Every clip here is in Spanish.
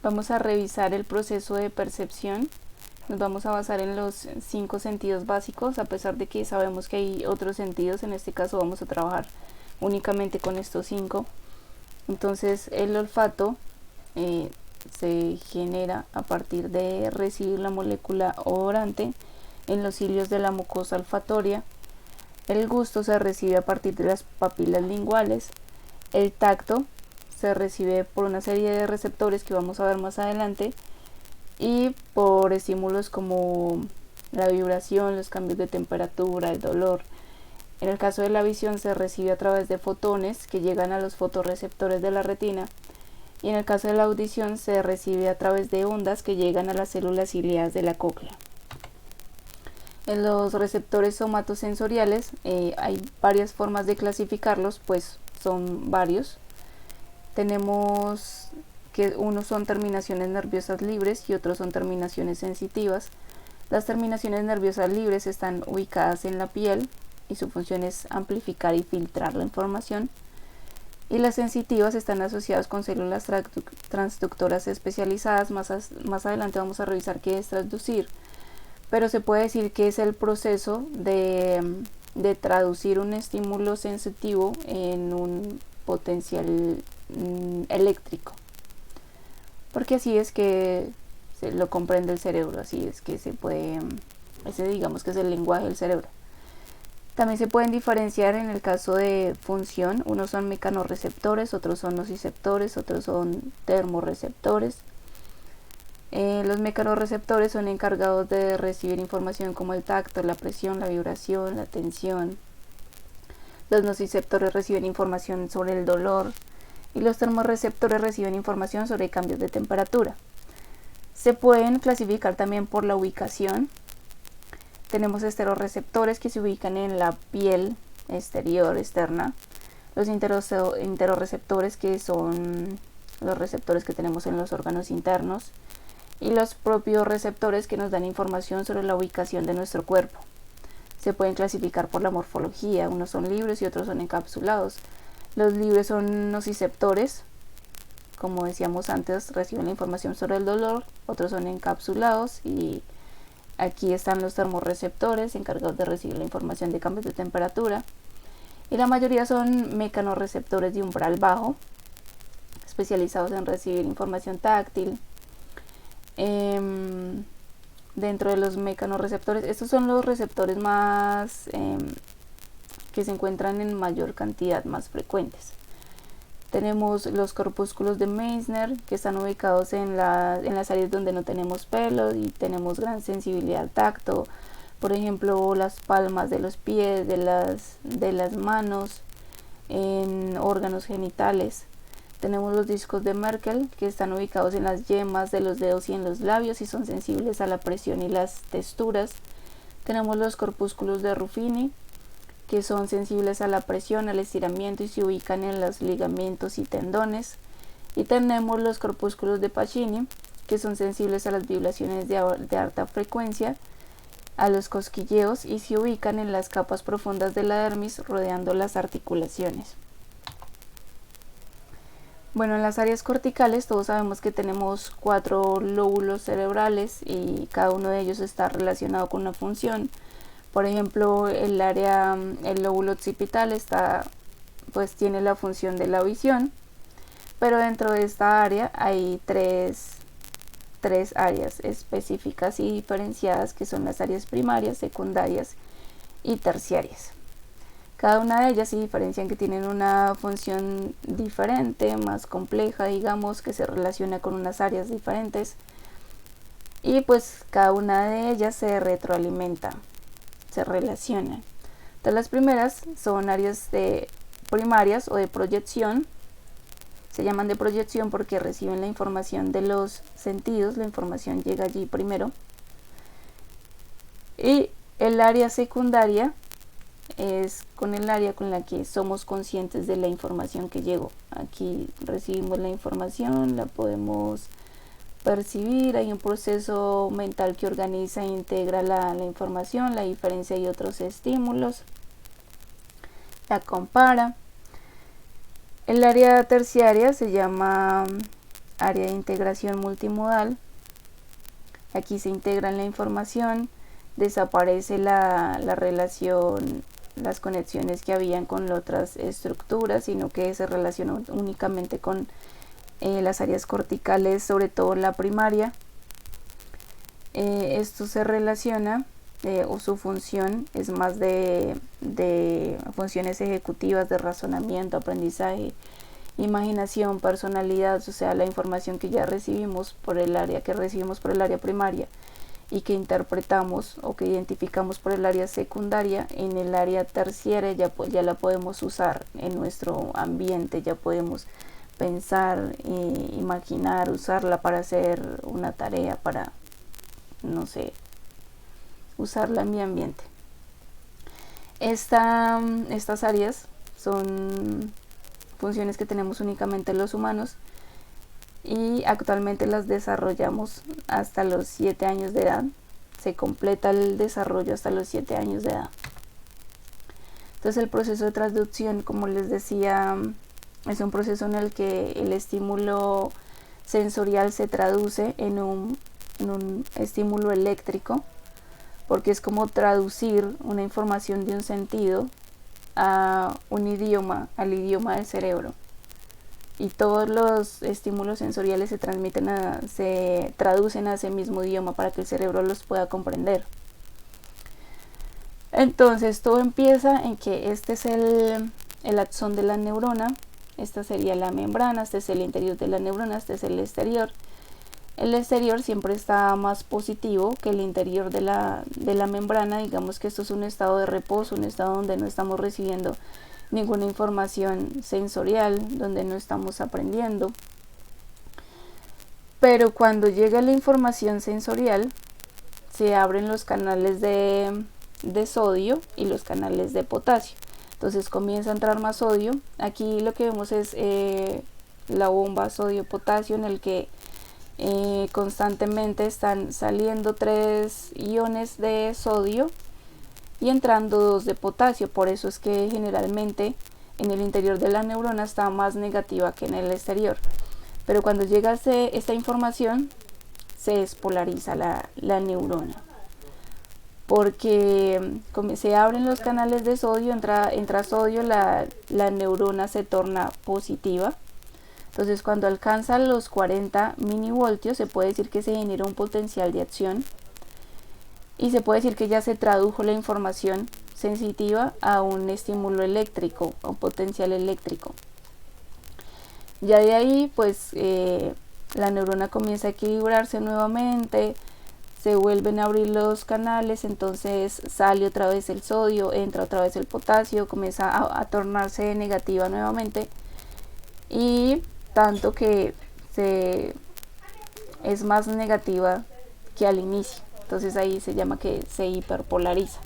Vamos a revisar el proceso de percepción. Nos vamos a basar en los 5 sentidos básicos, a pesar de que sabemos que hay otros sentidos. En este caso vamos a trabajar únicamente con estos 5. Entonces el olfato se genera a partir de recibir la molécula odorante en los cilios de la mucosa olfatoria. El gusto se recibe a partir de las papilas linguales. El tacto se recibe por una serie de receptores que vamos a ver más adelante y por estímulos como la vibración, los cambios de temperatura, el dolor. En el caso de la visión se recibe a través de fotones que llegan a los fotorreceptores de la retina, y en el caso de la audición se recibe a través de ondas que llegan a las células ciliadas de la cóclea. En los receptores somatosensoriales hay varias formas de clasificarlos, pues son varios. Tenemos que unos son terminaciones nerviosas libres y otros son terminaciones sensitivas. Las terminaciones nerviosas libres están ubicadas en la piel y su función es amplificar y filtrar la información, y las sensitivas están asociadas con células transductoras especializadas. Más adelante vamos a revisar qué es transducir, pero se puede decir que es el proceso de traducir un estímulo sensitivo en un potencial eléctrico, porque así es que se lo comprende el cerebro, así es que se puede, ese digamos que es el lenguaje del cerebro. También se pueden diferenciar en el caso de función. Unos son mecanorreceptores, otros son nociceptores, otros son termorreceptores. Los mecanorreceptores son encargados de recibir información como el tacto, la presión, la vibración, la tensión. Los nociceptores reciben información sobre el dolor y los termorreceptores reciben información sobre cambios de temperatura. Se pueden clasificar también por la ubicación. Tenemos esteroreceptores que se ubican en la piel exterior, externa. Los interoreceptores, que son los receptores que tenemos en los órganos internos. Y los propios receptores, que nos dan información sobre la ubicación de nuestro cuerpo. Se pueden clasificar por la morfología. Unos son libres y otros son encapsulados. Los libres son nociceptores, como decíamos antes, reciben la información sobre el dolor. Otros son encapsulados, y aquí están los termorreceptores, encargados de recibir la información de cambios de temperatura. Y la mayoría son mecanorreceptores de umbral bajo, especializados en recibir información táctil. Dentro de los mecanorreceptores, estos son los receptores más que se encuentran en mayor cantidad, más frecuentes. Tenemos los corpúsculos de Meissner, que están ubicados en las áreas donde no tenemos pelo y tenemos gran sensibilidad al tacto. Por ejemplo, las palmas de los pies, de las manos, en órganos genitales. Tenemos los discos de Merkel, que están ubicados en las yemas de los dedos y en los labios y son sensibles a la presión y las texturas. Tenemos los corpúsculos de Ruffini, que son sensibles a la presión, al estiramiento y se ubican en los ligamentos y tendones. Y tenemos los corpúsculos de Pacini, que son sensibles a las vibraciones de alta frecuencia, a los cosquilleos y se ubican en las capas profundas de la dermis rodeando las articulaciones. Bueno, en las áreas corticales todos sabemos que tenemos 4 lóbulos cerebrales y cada uno de ellos está relacionado con una función. Por ejemplo, el lóbulo occipital tiene la función de la visión, pero dentro de esta área hay tres áreas específicas y diferenciadas, que son las áreas primarias, secundarias y terciarias. Cada una de ellas se diferencian que tienen una función diferente, más compleja, digamos, que se relaciona con unas áreas diferentes, y pues cada una de ellas se retroalimenta, se relacionan. Entonces las primeras son áreas primarias o de proyección. Se llaman de proyección porque reciben la información de los sentidos, la información llega allí primero. Y el área secundaria es con el área con la que somos conscientes de la información que llegó. Aquí recibimos la información, la podemos percibir, hay un proceso mental que organiza e integra la información, la diferencia y otros estímulos, la compara. El área terciaria se llama área de integración multimodal. Aquí se integra la información, desaparece la relación, las conexiones que habían con otras estructuras, sino que se relaciona únicamente con las áreas corticales, sobre todo la primaria. Esto se relaciona, o su función es más de funciones ejecutivas, de razonamiento, aprendizaje, imaginación, personalidad, o sea, la información que ya recibimos por el área primaria y que interpretamos o que identificamos por el área secundaria, en el área terciaria ya la podemos usar en nuestro ambiente, ya podemos pensar, imaginar, usarla para hacer una tarea, para, no sé, usarla en mi ambiente. Estas áreas son funciones que tenemos únicamente los humanos y actualmente las desarrollamos hasta los 7 años de edad. Se completa el desarrollo hasta los 7 años de edad. Entonces el proceso de transducción, como les decía, es un proceso en el que el estímulo sensorial se traduce en un estímulo eléctrico, porque es como traducir una información de un sentido a un idioma, al idioma del cerebro. Y todos los estímulos sensoriales se traducen a ese mismo idioma para que el cerebro los pueda comprender. Entonces todo empieza en que este es el axón de la neurona, esta sería la membrana, este es el interior de la neurona, este es el exterior. El exterior siempre está más positivo que el interior de la membrana. Digamos que esto es un estado de reposo, un estado donde no estamos recibiendo ninguna información sensorial, donde no estamos aprendiendo. Pero cuando llega la información sensorial, se abren los canales de sodio y los canales de potasio. Entonces comienza a entrar más sodio. Aquí lo que vemos es la bomba sodio-potasio, en el que constantemente están saliendo 3 iones de sodio y entrando 2 de potasio. Por eso es que generalmente en el interior de la neurona está más negativa que en el exterior. Pero cuando llega esta información, se despolariza la neurona, porque se abren los canales de sodio, entra sodio, la neurona se torna positiva. Entonces cuando alcanza los 40 milivoltios se puede decir que se genera un potencial de acción y se puede decir que ya se tradujo la información sensitiva a un estímulo eléctrico o potencial eléctrico. Ya de ahí pues la neurona comienza a equilibrarse nuevamente, se vuelven a abrir los canales, entonces sale otra vez el sodio, entra otra vez el potasio, comienza a tornarse negativa nuevamente, y tanto que es más negativa que al inicio. Entonces ahí se llama que se hiperpolariza.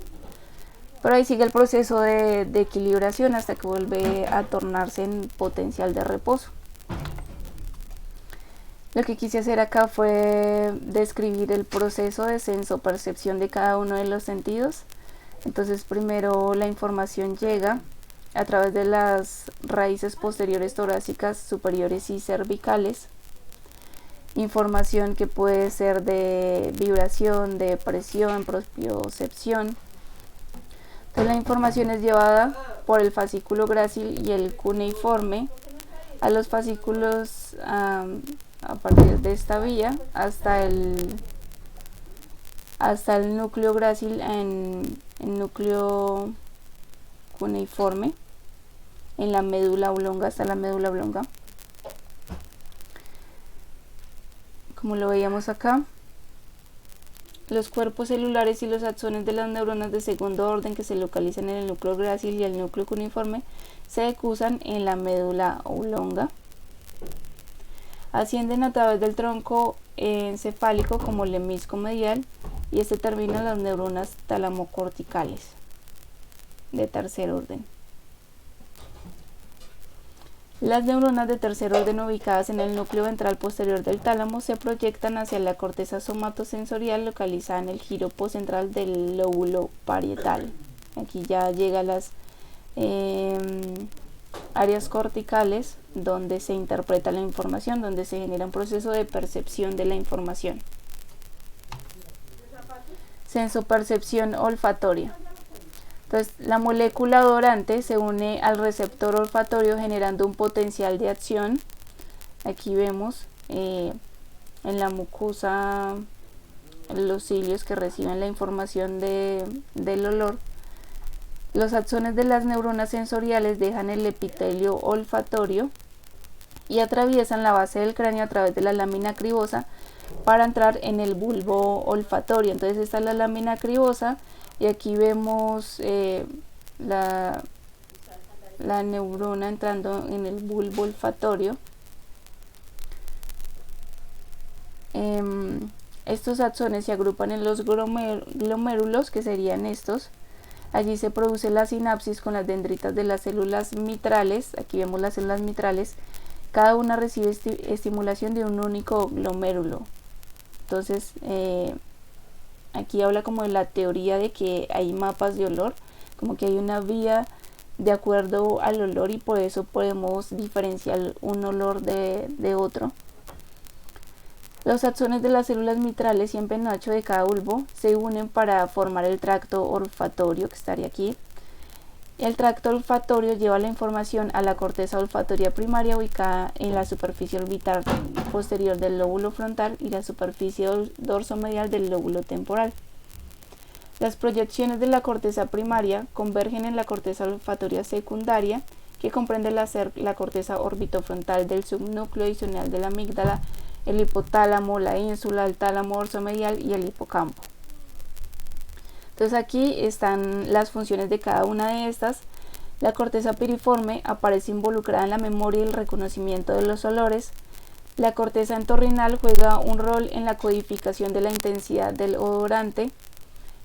Pero ahí sigue el proceso de equilibración hasta que vuelve a tornarse en potencial de reposo. Lo que quise hacer acá fue describir el proceso de sensopercepción de cada uno de los sentidos. Entonces primero la información llega a través de las raíces posteriores torácicas, superiores y cervicales. Información que puede ser de vibración, de presión, propiocepción. Entonces la información es llevada por el fascículo grácil y el cuneiforme a los fascículos a partir de esta vía hasta el núcleo grácil en núcleo cuneiforme, en la médula oblonga, hasta la médula oblonga, como lo veíamos acá. Los cuerpos celulares y los axones de las neuronas de segundo orden que se localizan en el núcleo grácil y el núcleo cuneiforme se decusan en la médula oblonga. Ascienden a través del tronco encefálico como el hemisco medial, y este termina en las neuronas talamocorticales de tercer orden. Las neuronas de tercer orden ubicadas en el núcleo ventral posterior del tálamo se proyectan hacia la corteza somatosensorial localizada en el giro central del lóbulo parietal. Aquí ya llega áreas corticales donde se interpreta la información, donde se genera un proceso de percepción de la información. Sensopercepción olfatoria. Entonces, la molécula odorante se une al receptor olfatorio generando un potencial de acción. Aquí vemos en la mucosa los cilios que reciben la información del olor. Los axones de las neuronas sensoriales dejan el epitelio olfatorio y atraviesan la base del cráneo a través de la lámina cribosa para entrar en el bulbo olfatorio. Entonces esta es la lámina cribosa y aquí vemos la neurona entrando en el bulbo olfatorio. Estos axones se agrupan en los glomérulos, que serían estos. Allí se produce la sinapsis con las dendritas de las células mitrales. Aquí vemos las células mitrales. Cada una recibe estimulación de un único glomérulo. Entonces, aquí habla como de la teoría de que hay mapas de olor, como que hay una vía de acuerdo al olor y por eso podemos diferenciar un olor de otro. Los axones de las células mitrales y en penacho de cada bulbo se unen para formar el tracto olfatorio, que estaría aquí. El tracto olfatorio lleva la información a la corteza olfatoria primaria ubicada en la superficie orbital posterior del lóbulo frontal y la superficie dorsomedial del lóbulo temporal. Las proyecciones de la corteza primaria convergen en la corteza olfatoria secundaria, que comprende la corteza orbitofrontal del subnúcleo adicional de la amígdala, el hipotálamo, la ínsula, el tálamo dorsomedial y el hipocampo. Entonces aquí están las funciones de cada una de estas. La corteza piriforme aparece involucrada en la memoria y el reconocimiento de los olores. La corteza entorrinal juega un rol en la codificación de la intensidad del odorante.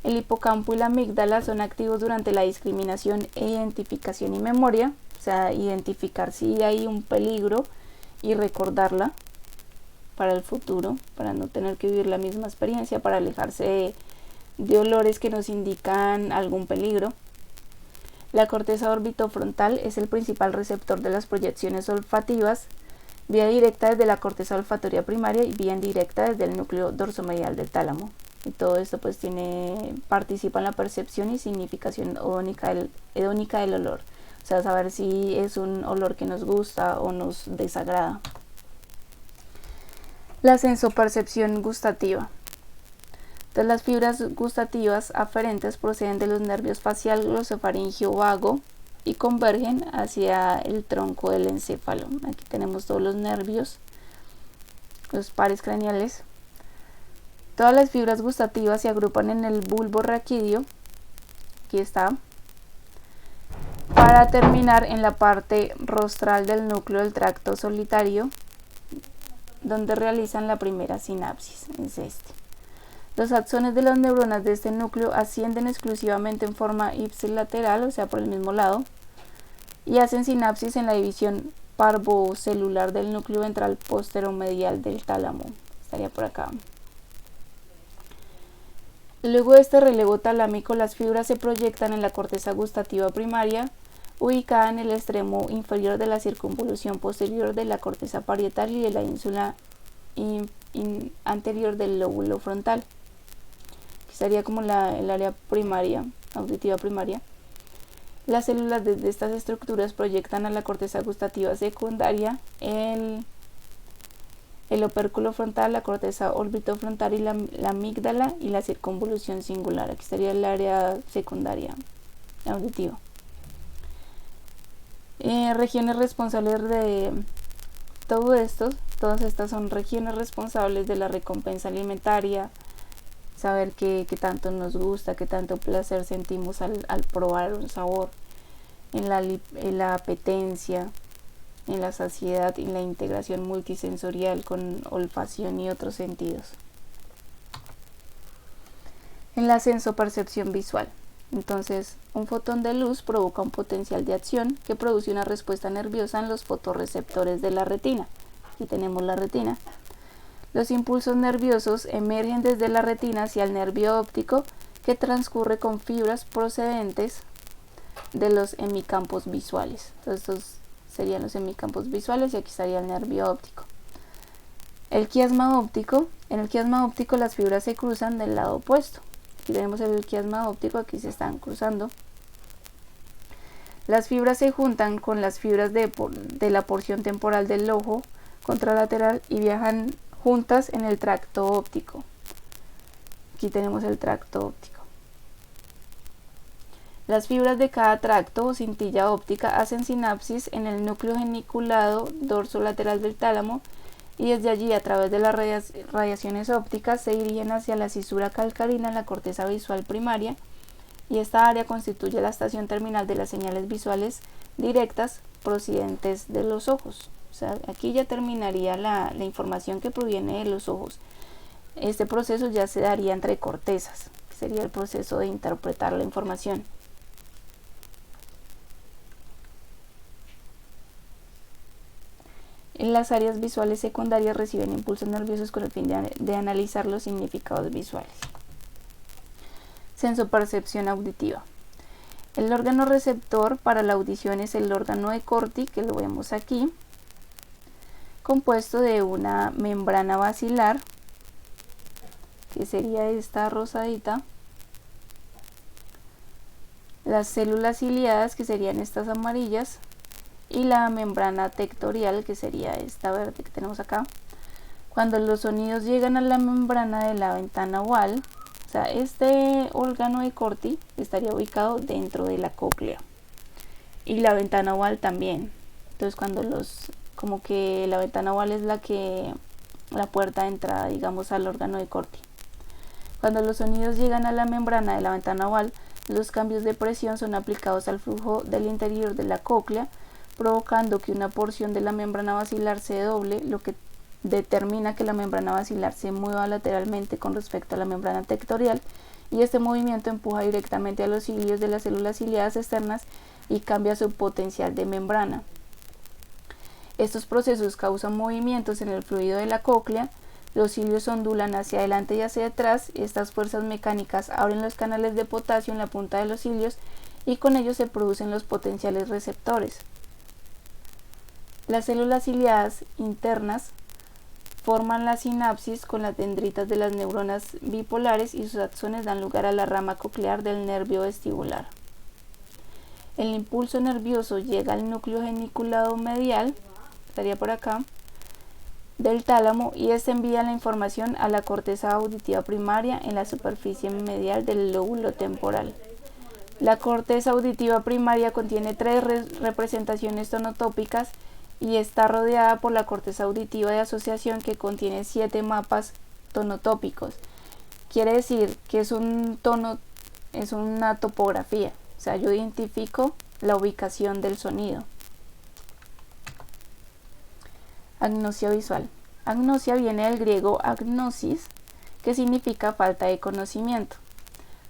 El hipocampo y la amígdala son activos durante la discriminación e identificación y memoria, o sea, identificar si hay un peligro y recordarla para el futuro, para no tener que vivir la misma experiencia, para alejarse de olores que nos indican algún peligro. La corteza orbitofrontal es el principal receptor de las proyecciones olfativas, vía directa desde la corteza olfatoria primaria y vía indirecta desde el núcleo dorsomedial del tálamo. Y todo esto pues participa en la percepción y significación hedónica del olor, o sea, saber si es un olor que nos gusta o nos desagrada. La sensopercepción gustativa. Entonces, las fibras gustativas aferentes proceden de los nervios facial, glosofaringio, vago y convergen hacia el tronco del encéfalo. Aquí tenemos todos los nervios, los pares craneales. Todas las fibras gustativas se agrupan en el bulbo raquídeo, aquí está, para terminar en la parte rostral del núcleo del tracto solitario, donde realizan la primera sinapsis, es este. Los axones de las neuronas de este núcleo ascienden exclusivamente en forma ipsilateral, o sea, por el mismo lado, y hacen sinapsis en la división parvocelular del núcleo ventral posteromedial del tálamo. Estaría por acá. Luego de este relevo talámico, las fibras se proyectan en la corteza gustativa primaria, ubicada en el extremo inferior de la circunvolución posterior de la corteza parietal y de la ínsula anterior del lóbulo frontal. Sería como el área primaria, auditiva primaria. Las células de estas estructuras proyectan a la corteza gustativa secundaria el opérculo frontal, la corteza orbitofrontal y la amígdala y la circunvolución singular. Aquí sería el área secundaria auditiva. Regiones responsables de todo esto, todas estas son regiones responsables de la recompensa alimentaria, saber qué tanto nos gusta, qué tanto placer sentimos al probar un sabor, en la apetencia, en la saciedad y la integración multisensorial con olfacción y otros sentidos. En la sensopercepción visual. Entonces, un fotón de luz provoca un potencial de acción que produce una respuesta nerviosa en los fotorreceptores de la retina. Aquí tenemos la retina. Los impulsos nerviosos emergen desde la retina hacia el nervio óptico, que transcurre con fibras procedentes de los hemicampos visuales. Entonces estos serían los hemicampos visuales y aquí estaría el nervio óptico. El quiasma óptico, en el quiasma óptico las fibras se cruzan del lado opuesto. Aquí tenemos el quiasma óptico, aquí se están cruzando. Las fibras se juntan con las fibras de la porción temporal del ojo contralateral y viajan juntas en el tracto óptico. Aquí tenemos el tracto óptico. Las fibras de cada tracto o cintilla óptica hacen sinapsis en el núcleo geniculado dorsolateral del tálamo y desde allí, a través de las radiaciones ópticas, se dirigen hacia la cisura calcarina en la corteza visual primaria, y esta área constituye la estación terminal de las señales visuales directas procedentes de los ojos. O sea, aquí ya terminaría la información que proviene de los ojos. Este proceso ya se daría entre cortezas, que sería el proceso de interpretar la información. En las áreas visuales secundarias reciben impulsos nerviosos con el fin de analizar los significados visuales. Sensopercepción auditiva. El órgano receptor para la audición es el órgano de Corti, que lo vemos aquí, compuesto de una membrana basilar, que sería esta rosadita, las células ciliadas, que serían estas amarillas, y la membrana tectorial, que sería esta verde que tenemos acá. Cuando los sonidos llegan a la membrana de la ventana oval, o sea, este órgano de Corti estaría ubicado dentro de la cóclea y la ventana oval también. Entonces como que la ventana oval es la puerta de entrada, digamos, al órgano de Corti. Cuando los sonidos llegan a la membrana de la ventana oval, los cambios de presión son aplicados al flujo del interior de la cóclea, provocando que una porción de la membrana basilar se doble, lo que determina que la membrana basilar se mueva lateralmente con respecto a la membrana tectorial, y este movimiento empuja directamente a los cilios de las células ciliadas externas y cambia su potencial de membrana. Estos procesos causan movimientos en el fluido de la cóclea, los cilios ondulan hacia adelante y hacia atrás, y estas fuerzas mecánicas abren los canales de potasio en la punta de los cilios y con ellos se producen los potenciales receptores. Las células ciliadas internas forman la sinapsis con las dendritas de las neuronas bipolares y sus axones dan lugar a la rama coclear del nervio vestibular. El impulso nervioso llega al núcleo geniculado medial, estaría por acá, del tálamo, y este envía la información a la corteza auditiva primaria en la superficie medial del lóbulo temporal. La corteza auditiva primaria contiene 3 representaciones tonotópicas y está rodeada por la corteza auditiva de asociación, que contiene 7 mapas tonotópicos. Quiere decir que es una topografía, o sea, yo identifico la ubicación del sonido. Agnosia visual. Agnosia viene del griego agnosis, que significa falta de conocimiento.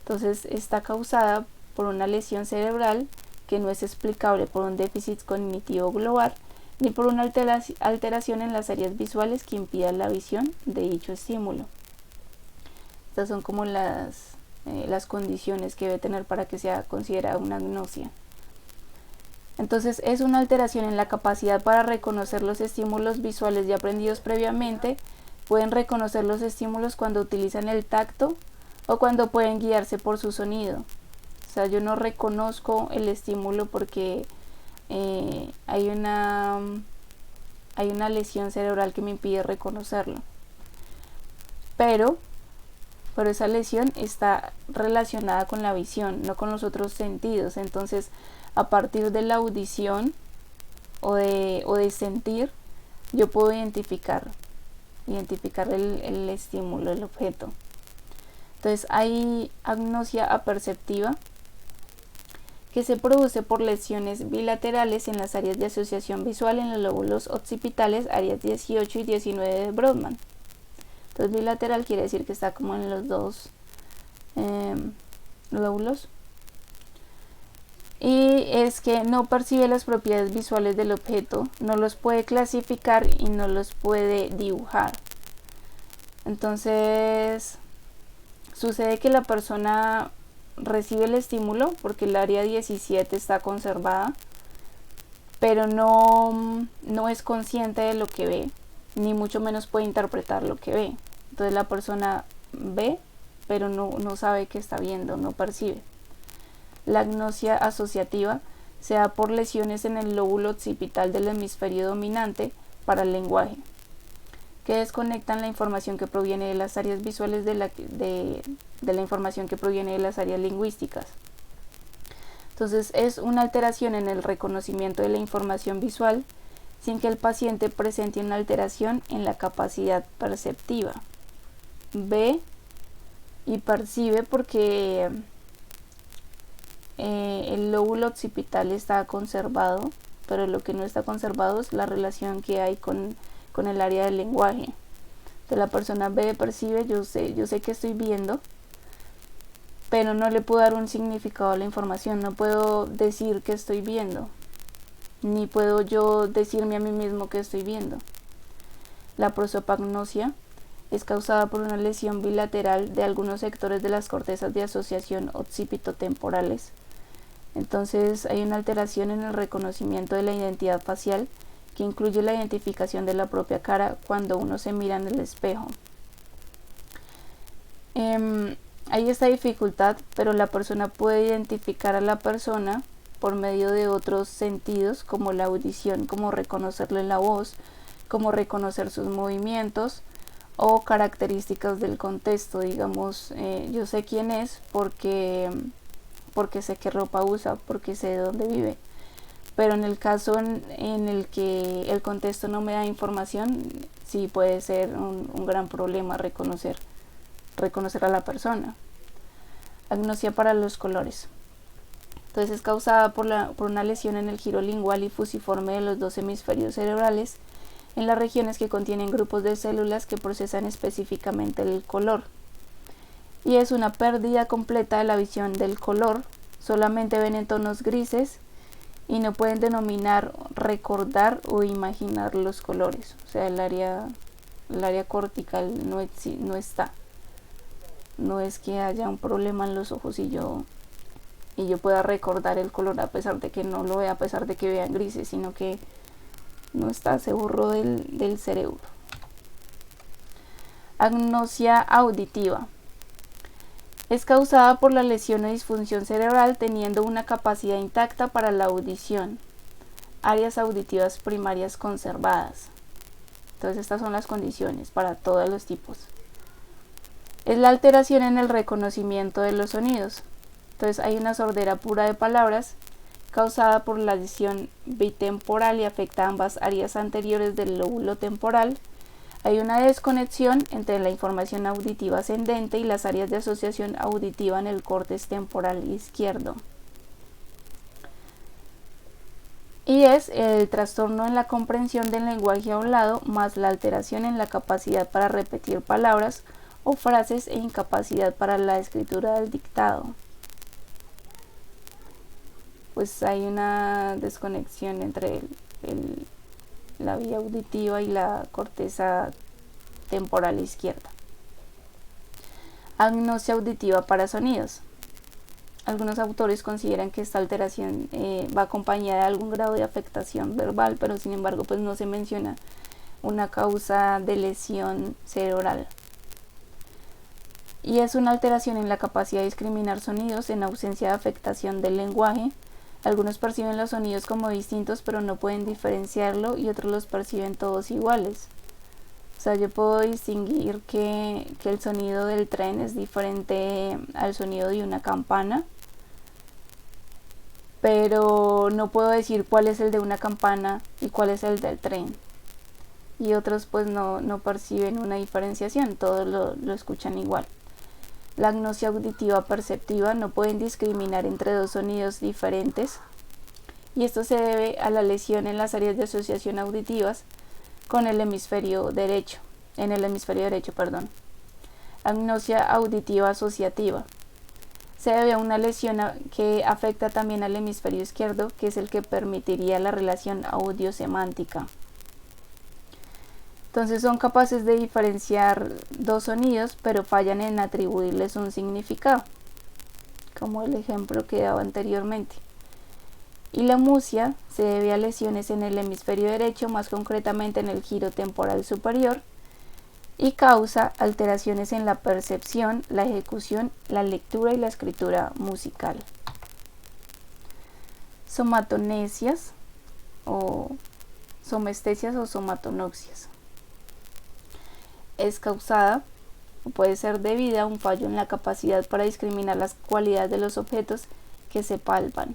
Entonces está causada por una lesión cerebral que no es explicable por un déficit cognitivo global ni por una alteración en las áreas visuales que impidan la visión de dicho estímulo. Estas son como las condiciones que debe tener para que sea considerada una agnosia. Entonces es una alteración en la capacidad para reconocer los estímulos visuales ya aprendidos previamente. Pueden reconocer los estímulos cuando utilizan el tacto o cuando pueden guiarse por su sonido. O sea, yo no reconozco el estímulo porque hay una lesión cerebral que me impide reconocerlo, pero esa lesión está relacionada con la visión, no con los otros sentidos. Entonces, a partir de la audición o de sentir, yo puedo identificar el estímulo, el objeto. Entonces hay agnosia aperceptiva, que se produce por lesiones bilaterales en las áreas de asociación visual en los lóbulos occipitales, áreas 18 y 19 de Brodmann. Entonces bilateral quiere decir que está como en los dos lóbulos. Y es que no percibe las propiedades visuales del objeto, no los puede clasificar y no los puede dibujar. Entonces sucede que la persona recibe el estímulo porque el área 17 está conservada, pero no es consciente de lo que ve, ni mucho menos puede interpretar lo que ve. Entonces la persona ve, pero no sabe qué está viendo, no percibe. La agnosia asociativa se da por lesiones en el lóbulo occipital del hemisferio dominante para el lenguaje, que desconectan la información que proviene de las áreas visuales de la información que proviene de las áreas lingüísticas. Entonces es una alteración en el reconocimiento de la información visual sin que el paciente presente una alteración en la capacidad perceptiva. Ve y percibe porque el lóbulo occipital está conservado, pero lo que no está conservado es la relación que hay con el área del lenguaje. Entonces la persona ve, percibe, yo sé que estoy viendo, pero no le puedo dar un significado a la información, no puedo decir que estoy viendo, ni puedo yo decirme a mí mismo que estoy viendo. La prosopagnosia es causada por una lesión bilateral de algunos sectores de las cortezas de asociación occipitotemporales. Entonces hay una alteración en el reconocimiento de la identidad facial que incluye la identificación de la propia cara cuando uno se mira en el espejo. Hay esta dificultad, pero la persona puede identificar a la persona por medio de otros sentidos como la audición, como reconocerle la voz, como reconocer sus movimientos o características del contexto. Digamos, yo sé quién es porque sé qué ropa usa, porque sé de dónde vive. Pero en el caso en el que el contexto no me da información, sí puede ser un gran problema reconocer a la persona. Agnosia para los colores. Entonces es causada por una lesión en el giro lingual y fusiforme de los dos hemisferios cerebrales en las regiones que contienen grupos de células que procesan específicamente el color. Y es una pérdida completa de la visión del color, solamente ven en tonos grises y no pueden denominar, recordar o imaginar los colores. O sea, el área cortical no está. No es que haya un problema en los ojos y yo pueda recordar el color a pesar de que no lo vea, a pesar de que vean grises, sino que no está, se borró del cerebro. Agnosia auditiva. Es causada por la lesión o disfunción cerebral teniendo una capacidad intacta para la audición. Áreas auditivas primarias conservadas. Entonces estas son las condiciones para todos los tipos. Es la alteración en el reconocimiento de los sonidos. Entonces hay una sordera pura de palabras causada por la lesión bitemporal y afecta ambas áreas anteriores del lóbulo temporal. Hay una desconexión entre la información auditiva ascendente y las áreas de asociación auditiva en el córtex temporal izquierdo. Y es el trastorno en la comprensión del lenguaje hablado más la alteración en la capacidad para repetir palabras o frases e incapacidad para la escritura del dictado. Pues hay una desconexión entre la vía auditiva y la corteza temporal izquierda. Agnosia auditiva para sonidos. Algunos autores consideran que esta alteración va acompañada de algún grado de afectación verbal, pero sin embargo pues no se menciona una causa de lesión cerebral. Y es una alteración en la capacidad de discriminar sonidos en ausencia de afectación del lenguaje. Algunos perciben los sonidos como distintos pero no pueden diferenciarlo y otros los perciben todos iguales. O sea, yo puedo distinguir que el sonido del tren es diferente al sonido de una campana, pero no puedo decir cuál es el de una campana y cuál es el del tren. Y otros pues no perciben una diferenciación, todos lo escuchan igual. La agnosia auditiva perceptiva, no pueden discriminar entre dos sonidos diferentes y esto se debe a la lesión en las áreas de asociación auditivas con el hemisferio derecho, Agnosia auditiva asociativa. Se debe a una lesión que afecta también al hemisferio izquierdo, que es el que permitiría la relación audio-semántica. Entonces son capaces de diferenciar dos sonidos, pero fallan en atribuirles un significado. como el ejemplo que daba anteriormente. Y la amusia se debe a lesiones en el hemisferio derecho, más concretamente en el giro temporal superior, y causa alteraciones en la percepción, la ejecución, la lectura y la escritura musical. Somatonesias o somestesias o somatonoxias. Es causada o puede ser debida a un fallo en la capacidad para discriminar las cualidades de los objetos que se palpan,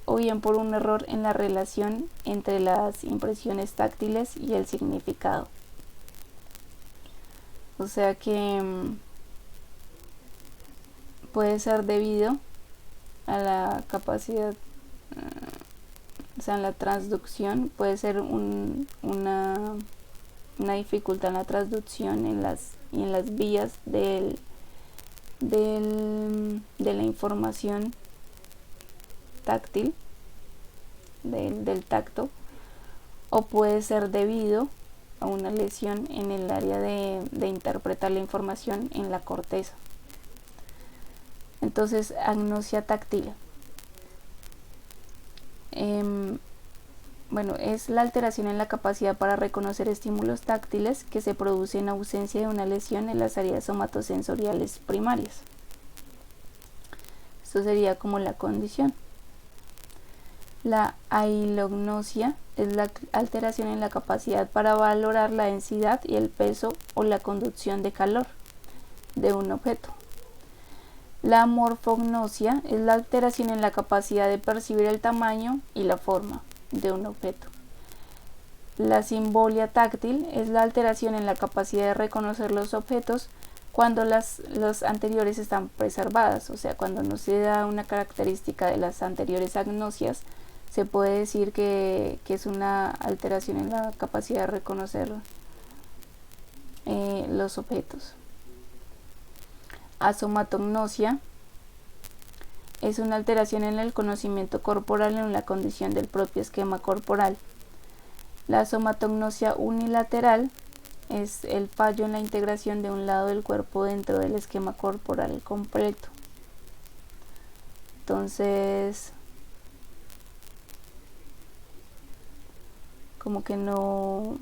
o bien por un error en la relación entre las impresiones táctiles y el significado. O sea que puede ser debido a la capacidad, o sea, en la transducción, puede ser una dificultad en la transducción en las vías de la información táctil, del tacto, o puede ser debido a una lesión en el área de interpretar la información en la corteza. Entonces, agnosia táctil. Bueno, es la alteración en la capacidad para reconocer estímulos táctiles que se produce en ausencia de una lesión en las áreas somatosensoriales primarias. Esto sería como la condición. La ailognosia es la alteración en la capacidad para valorar la densidad y el peso o la conducción de calor de un objeto. La morfognosia es la alteración en la capacidad de percibir el tamaño y la forma de un objeto. La simbolia táctil es la alteración en la capacidad de reconocer los objetos cuando las anteriores están preservadas, o sea, cuando no se da una característica de las anteriores agnosias, se puede decir que es una alteración en la capacidad de reconocer los objetos. Asomatognosia es una alteración en el conocimiento corporal en la condición del propio esquema corporal. La somatognosia unilateral es el fallo en la integración de un lado del cuerpo dentro del esquema corporal completo. Entonces, como que no,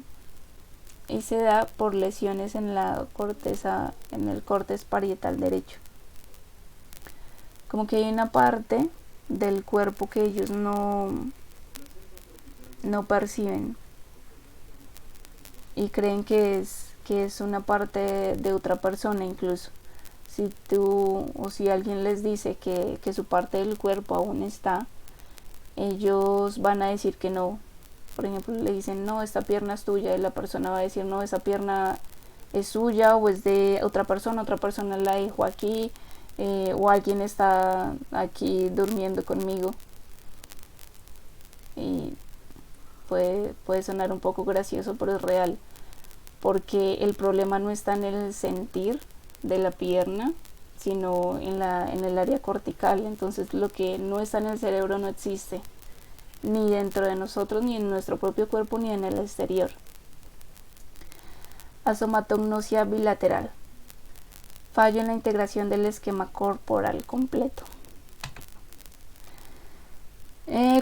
y se da por lesiones en la corteza, en el córtex parietal derecho. Como que hay una parte del cuerpo que ellos no perciben y creen que es una parte de otra persona. Incluso si tú o si alguien les dice que su parte del cuerpo aún está, ellos van a decir que no. Por ejemplo, le dicen, no, esta pierna es tuya, y la persona va a decir, no, esa pierna es suya o es de otra persona la dejó aquí, o alguien está aquí durmiendo conmigo. Y puede sonar un poco gracioso, pero es real, porque el problema no está en el sentir de la pierna, sino en el área cortical. Entonces, lo que no está en el cerebro no existe, ni dentro de nosotros, ni en nuestro propio cuerpo, ni en el exterior. Asomatognosia bilateral, fallo en la integración del esquema corporal completo.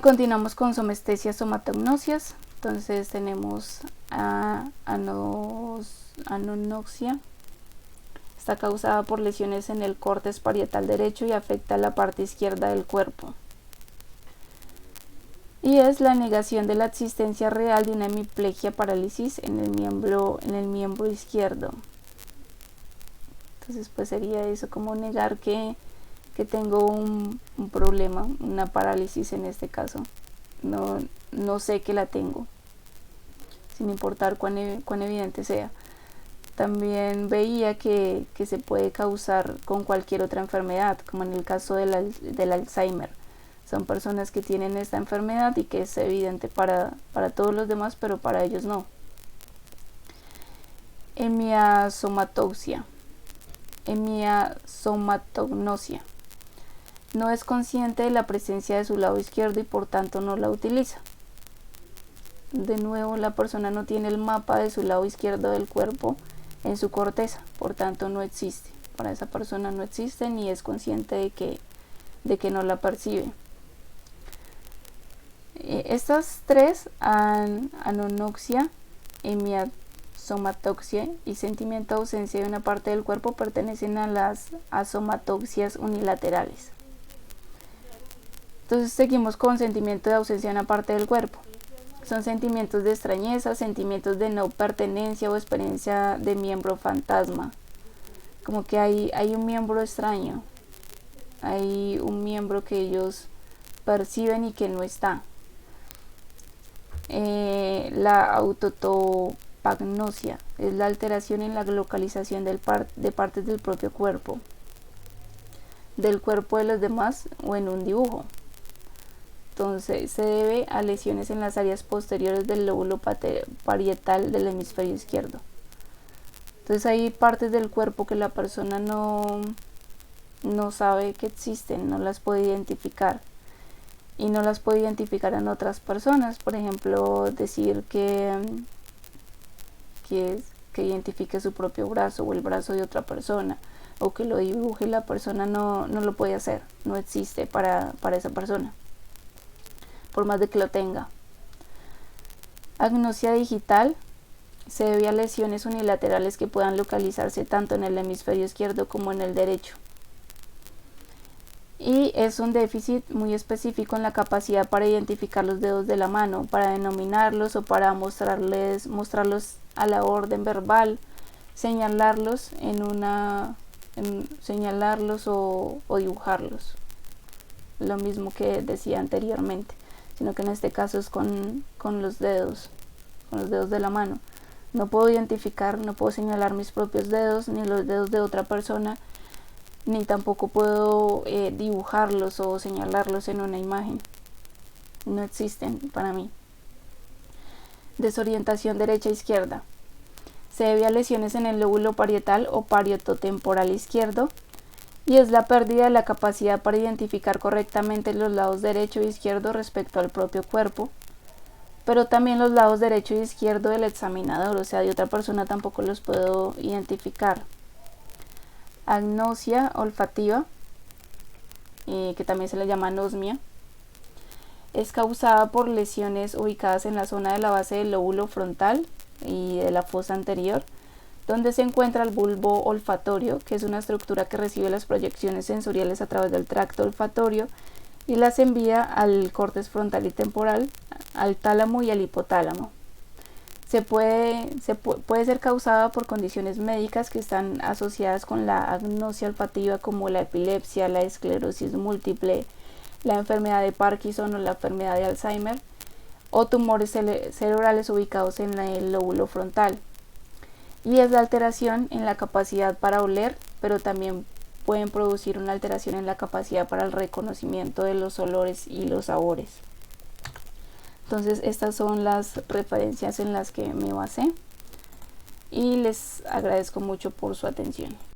Continuamos con somestesias somatognosias. Entonces tenemos anonoxia. Está causada por lesiones en el córtex parietal derecho y afecta a la parte izquierda del cuerpo. Y es la negación de la existencia real de una hemiplegia, parálisis en el miembro izquierdo. Entonces pues sería eso, como negar que tengo un problema, una parálisis en este caso. No sé que la tengo, sin importar cuán evidente sea. También veía que se puede causar con cualquier otra enfermedad, como en el caso del Alzheimer. Son personas que tienen esta enfermedad y que es evidente para todos los demás, pero para ellos no. Hemiasomatoxia. Hemiasomatognosia. No es consciente de la presencia de su lado izquierdo y por tanto no la utiliza. De nuevo, la persona no tiene el mapa de su lado izquierdo del cuerpo en su corteza, por tanto no existe. para esa persona no existen y es consciente de que no la percibe. Estas tres, anonoxia, hemiasomatoxia y sentimiento de ausencia de una parte del cuerpo, pertenecen a las asomatoxias unilaterales. Entonces seguimos con sentimiento de ausencia de una parte del cuerpo. Son sentimientos de extrañeza, sentimientos de no pertenencia o experiencia de miembro fantasma. Como que hay un miembro extraño, hay un miembro que ellos perciben y que no está. La autotopagnosia es la alteración en la localización de partes del propio cuerpo, del cuerpo de los demás o en un dibujo. Entonces se debe a lesiones en las áreas posteriores del lóbulo parietal del hemisferio izquierdo. Entonces hay partes del cuerpo que la persona no sabe que existen, no las puede identificar. Y no las puede identificar en otras personas. Por ejemplo, decir que identifique su propio brazo o el brazo de otra persona, o que lo dibuje, la persona no lo puede hacer, no existe para esa persona, por más de que lo tenga. Agnosia digital se debe a lesiones unilaterales que puedan localizarse tanto en el hemisferio izquierdo como en el derecho. Y es un déficit muy específico en la capacidad para identificar los dedos de la mano, para denominarlos o para mostrarlos a la orden verbal, señalarlos señalarlos o dibujarlos. Lo mismo que decía anteriormente, sino que en este caso es con los dedos de la mano. No puedo identificar, no puedo señalar mis propios dedos ni los dedos de otra persona, ni tampoco puedo dibujarlos o señalarlos en una imagen. No existen para mí. Desorientación derecha-izquierda. Se debe a lesiones en el lóbulo parietal o parietotemporal izquierdo y es la pérdida de la capacidad para identificar correctamente los lados derecho e izquierdo respecto al propio cuerpo, pero también los lados derecho e izquierdo del examinador, o sea, de otra persona tampoco los puedo identificar. Agnosia olfativa, que también se le llama anosmia, es causada por lesiones ubicadas en la zona de la base del lóbulo frontal y de la fosa anterior, donde se encuentra el bulbo olfatorio, que es una estructura que recibe las proyecciones sensoriales a través del tracto olfatorio y las envía al córtex frontal y temporal, al tálamo y al hipotálamo. Puede ser causada por condiciones médicas que están asociadas con la agnosia olfativa, como la epilepsia, la esclerosis múltiple, la enfermedad de Parkinson o la enfermedad de Alzheimer, o tumores cerebrales ubicados en el lóbulo frontal. Y es la alteración en la capacidad para oler, pero también pueden producir una alteración en la capacidad para el reconocimiento de los olores y los sabores. Entonces estas son las referencias en las que me basé y les agradezco mucho por su atención.